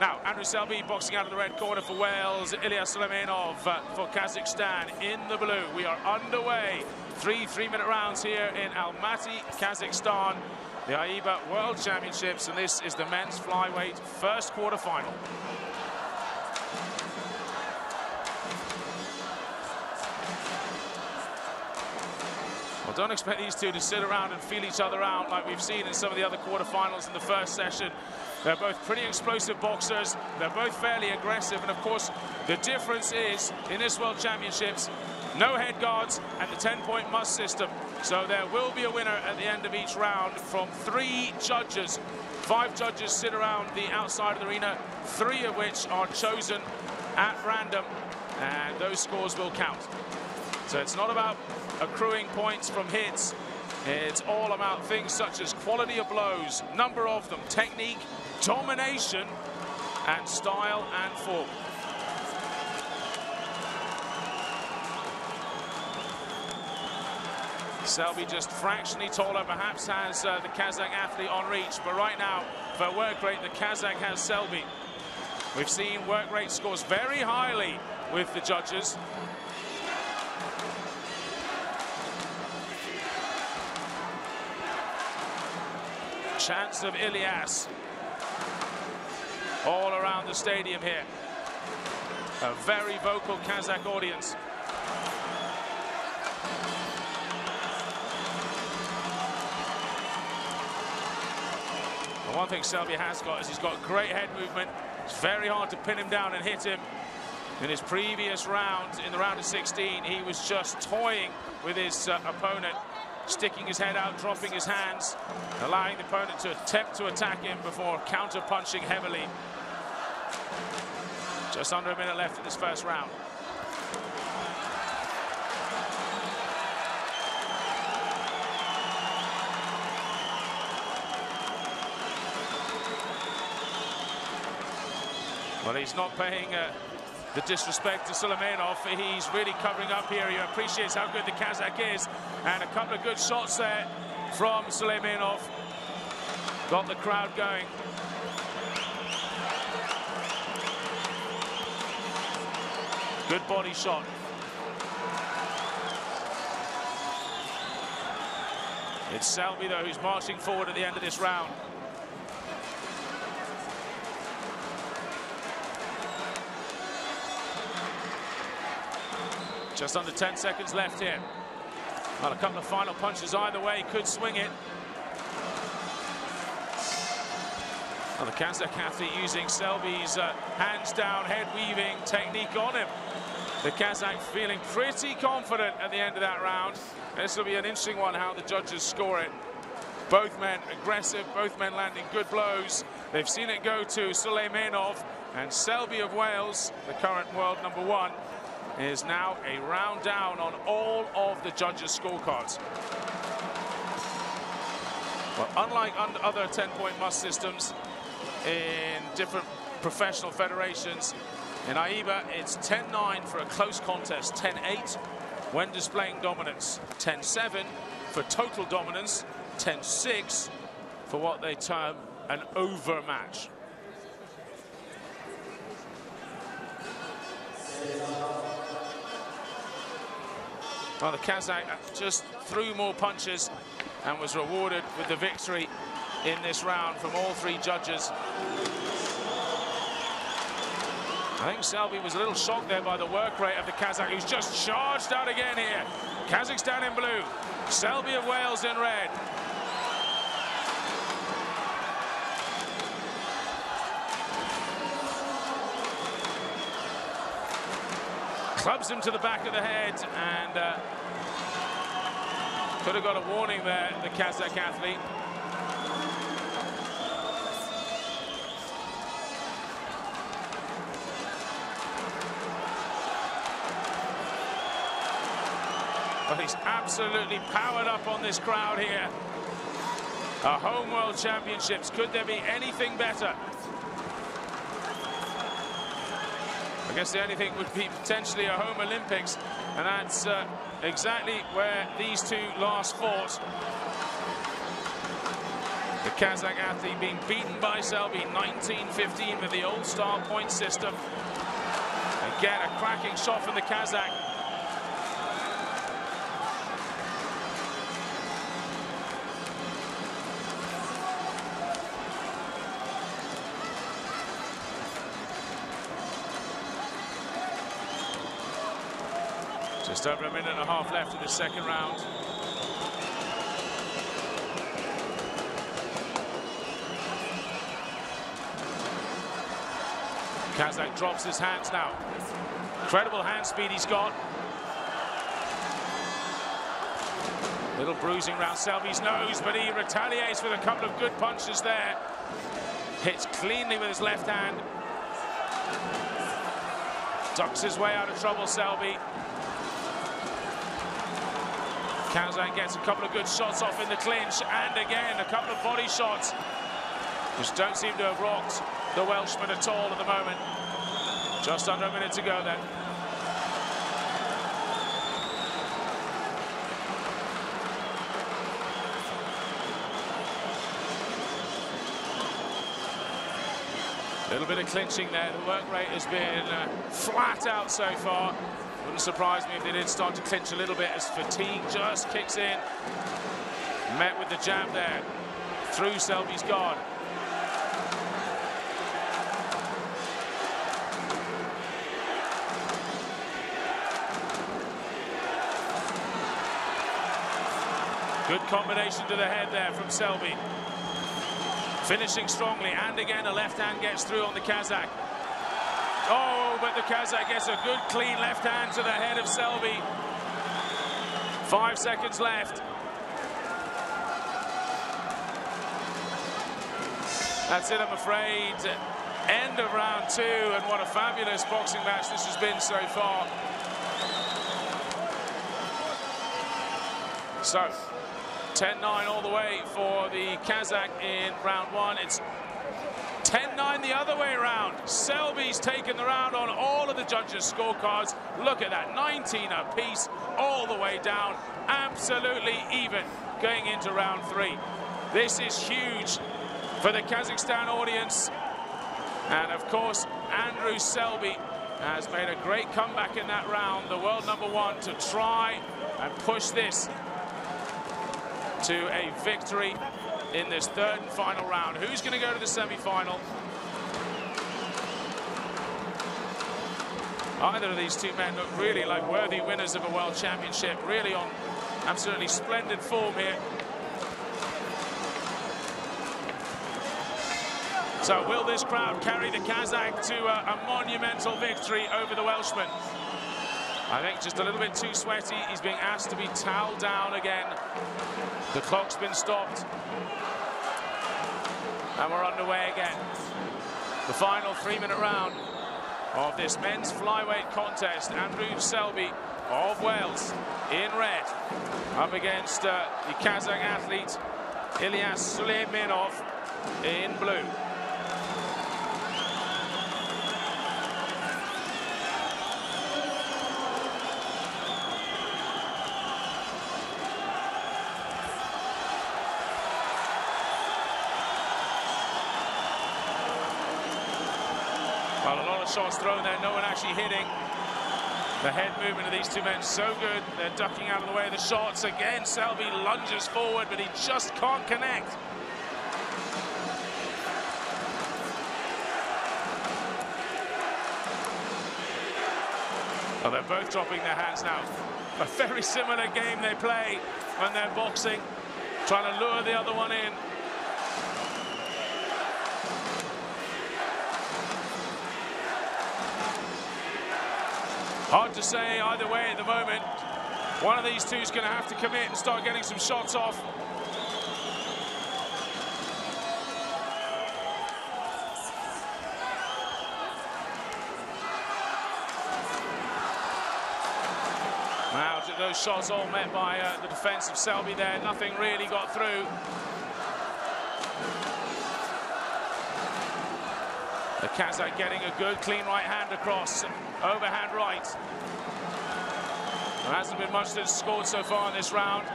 Now, Andrew Selby boxing out of the red corner for Wales. Ilyas Suleimenov for Kazakhstan in the blue. We are underway. 3 3-minute rounds here in Almaty, Kazakhstan. The AIBA World Championships, and this is the men's flyweight first quarter-final. Well, don't expect these two to sit around and feel each other out like we've seen in some of the other quarterfinals in the first session. They're both pretty explosive boxers. They're both fairly aggressive. And, of course, the difference is, in this World Championships, no head guards and the 10-point must system. So there will be a winner at the end of each round from 3 judges. 5 judges sit around the outside of the arena, 3 of which are chosen at random, and those scores will count. So it's not about accruing points from hits. It's all about things such as quality of blows, number of them, technique, domination, and style and form. Selby just fractionally taller, perhaps has the Kazakh athlete on reach, but right now, for work rate, the Kazakh has Selby. We've seen work rate scores very highly with the judges. Chants of Ilyas all around the stadium here. A very vocal Kazakh audience. The one thing Selby has got is he's got great head movement. It's very hard to pin him down and hit him. In his previous round, in the round of 16, he was just toying with his opponent, sticking his head out, dropping his hands, allowing the opponent to attempt to attack him before counter-punching heavily. Just under a minute left in this first round. Well, he's not paying the disrespect to Suleimenov. He's really covering up here. He appreciates how good the Kazakh is. And a couple of good shots there from Suleimenov. Got the crowd going. Good body shot. It's Selby, though, who's marching forward at the end of this round. Just under 10 seconds left here. Well, a couple of final punches either way could swing it. Well, the Kazakh athlete using Selby's hands down, head weaving technique on him. The Kazakh feeling pretty confident at the end of that round. This will be an interesting one, how the judges score it. Both men aggressive, both men landing good blows. They've seen it go to Suleimenov, and Selby of Wales, the current world #1, is now a round down on all of the judges' scorecards. Well, unlike other 10-point must systems in different professional federations, in AIBA it's 10-9 for a close contest, 10-8 when displaying dominance, 10-7 for total dominance, 10-6 for what they term an overmatch. Well, the Kazakh just threw more punches and was rewarded with the victory in this round from all 3 judges. I think Selby was a little shocked there by the work rate of the Kazakh, who's just charged out again here. Kazakhstan in blue, Selby of Wales in red. Clubs him to the back of the head, and could have got a warning there, the Kazakh athlete. But he's absolutely powered up on this crowd here. A home World Championships, could there be anything better? I guess the only thing would be potentially a home Olympics, and that's exactly where these two last fought. The Kazakh athlete being beaten by Selby 19-15 with the old-style point system. Again, a cracking shot from the Kazakh. Just over a minute and a half left in the second round. Kazakh drops his hands now. Incredible hand speed he's got. Little bruising around Selby's nose, but he retaliates with a couple of good punches there. Hits cleanly with his left hand. Ducks his way out of trouble, Selby. Kazakh gets a couple of good shots off in the clinch, and again a couple of body shots which don't seem to have rocked the Welshman at all at the moment. Just under a minute to go then. A little bit of clinching there. The work rate has been flat out so far. Wouldn't surprise me if they did start to clinch a little bit as fatigue just kicks in. Met with the jab there through Selby's guard. Good combination to the head there from Selby. Finishing strongly, and again a left hand gets through on the Kazakh. Oh, but the Kazakh gets a good clean left hand to the head of Selby. 5 seconds left. That's it, I'm afraid. End of round 2, and what a fabulous boxing match this has been so far. So, 10-9 all the way for the Kazakh in round 1. It's 10-9 the other way around. Selby's taken the round on all of the judges' scorecards. Look at that, 19 apiece all the way down. Absolutely even going into round 3. This is huge for the Kazakhstan audience. And of course, Andrew Selby has made a great comeback in that round, the world #1, to try and push this to a victory in this third and final round. Who's going to go to the semi-final? Either of these two men look really like worthy winners of a world championship, really on absolutely splendid form here. So will this crowd carry the Kazakh to a monumental victory over the Welshman? I think just a little bit too sweaty. He's being asked to be toweled down again. The clock's been stopped. And we're underway again. The final 3-minute round of this men's flyweight contest. Andrew Selby of Wales in red, up against the Kazakh athlete Ilyas Suleimenov in blue. Well, a lot of shots thrown there, no one actually hitting. The head movement of these two men so good. They're ducking out of the way of the shots. Again, Selby lunges forward, but he just can't connect. Well, they're both dropping their hands now. A very similar game they play when they're boxing, trying to lure the other one in. Hard to say either way at the moment. One of these two is going to have to commit and start getting some shots off. Now, those shots all met by the defense of Selby there. Nothing really got through. The Kazakh getting a good clean right hand across, overhand right. There hasn't been much that's scored so far in this round.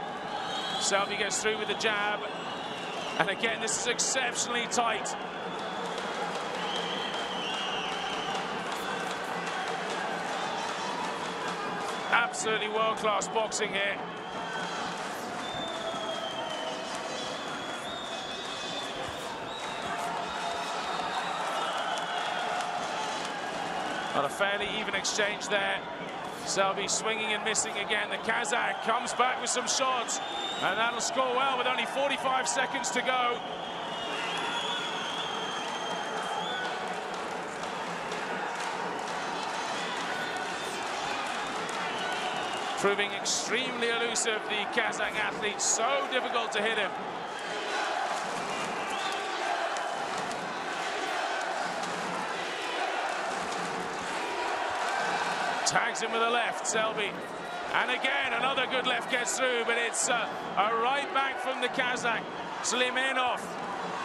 Selby gets through with the jab. And again, this is exceptionally tight. Absolutely world-class boxing here. Not a fairly even exchange there. Selby swinging and missing again. The Kazakh comes back with some shots, and that'll score well with only 45 seconds to go. Proving extremely elusive, the Kazakh athlete, so difficult to hit him. Tags him with a left, Selby. And again, another good left gets through, but it's a right back from the Kazakh, Suleimenov.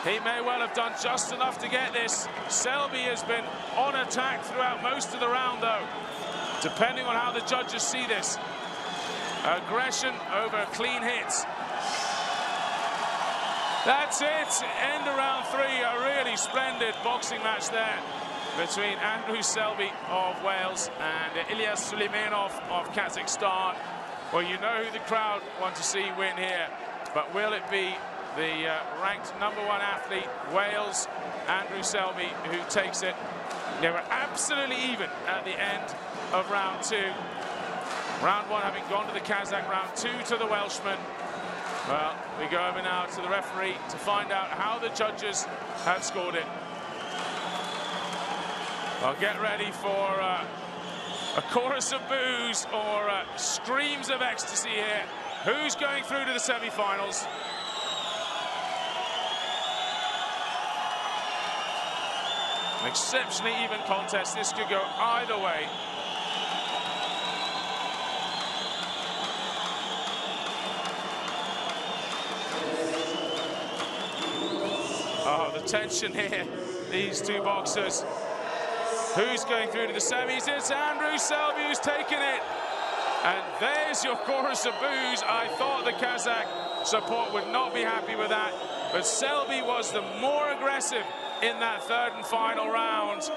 He may well have done just enough to get this. Selby has been on attack throughout most of the round, though, depending on how the judges see this. Aggression over clean hits. That's it. End of round 3. A really splendid boxing match there between Andrew Selby of Wales and Ilyas Suleimenov of Kazakhstan. Well, you know who the crowd want to see win here, but will it be the ranked #1 athlete, Wales, Andrew Selby, who takes it? They were absolutely even at the end of round 2. Round 1 having gone to the Kazakh, round 2 to the Welshman. Well, we go over now to the referee to find out how the judges have scored it. Well, get ready for a chorus of boos or screams of ecstasy here. Who's going through to the semi-finals? An exceptionally even contest. This could go either way. Oh, the tension here, these two boxers. Who's going through to the semis? It's Andrew Selby who's taken it. And there's your chorus of boos. I thought the Kazakh support would not be happy with that, but Selby was the more aggressive in that third and final round.